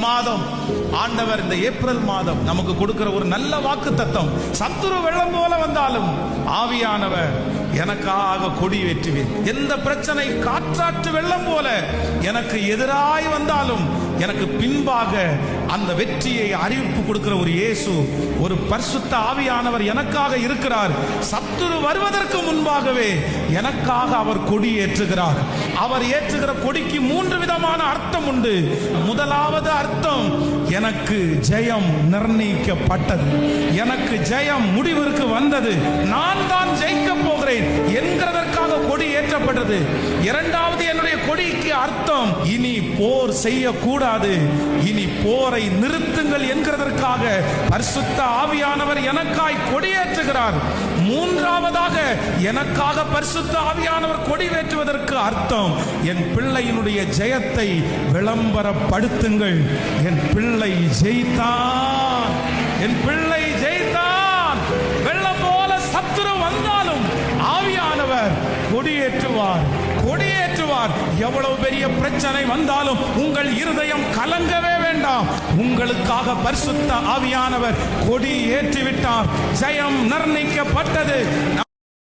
மாதம் ஆண்டவர் இந்த ஏப்ரல் மாதம் நமக்கு கொடுக்கிற ஒரு நல்ல வாக்குத்தத்தம், சத்துரு வெள்ளம் போல வந்தாலும் ஆவியானவர் எனக்காக கொடி ஏற்றுவேன். எந்த பிரச்சனை காற்றாற்று வெள்ளம் போல எனக்கு எதிராய் வந்தாலும் எனக்கு பின்பாக அந்த வெற்றியை அறிவிப்பு கொடுக்கிற ஒரு இயேசு, ஒரு பரிசுத்த ஆவியானவர் எனக்காக இருக்கிறார். சத்துரு வருவதற்கு முன்பாகவே எனக்காக அவர் கொடி ஏற்றுகிறார். அவர் ஏற்றுகிற கொடிக்கு 3 விதமான அர்த்தம் உண்டு. முதலாவது அர்த்தம், எனக்கு ஜெயம் நிர்ணயிக்கப்பட்டது, எனக்கு ஜெயம் முடிவிற்கு வந்தது, நான் தான் ஜெயிக்க போகிறேன் என்கிறதற்காக கொடி ஏற்றப்பட்டது. இரண்டாவது, என்னுடைய கொடிக்கு அர்த்தம், இனி போர் செய்யக்கூடாது, இனி போரை நிறுத்துங்கள் என்கிறதற்காக பரிசுத்த ஆவியானவர் எனக்காய் கொடியேற்றுகிறார். மூன்றாவதாக, எனக்காக பரிசுத்த ஆவியானவர் கொடியேற்றுவதற்கு அர்த்தம், என் பிள்ளையினுடைய ஜெயத்தை விளம்பரப்படுத்துங்கள். என் பிள்ளை ஜெயித்தான், என் பிள்ளை ஜெயித்தான். வெள்ளம் போல சத்துரு வந்தாலும் ஆவியானவர் கொடியேற்றுவார், கொடியேற்றுவார். எவ்வளவு பெரிய பிரச்சனை வந்தாலும் உங்கள் இருதயம் கலங்கவே வேண்டாம். உங்களுக்காக பரிசுத்த ஆவியானவர் கொடி ஏற்றிவிட்டார். ஜெயம் நிர்ணயிக்கப்பட்டது.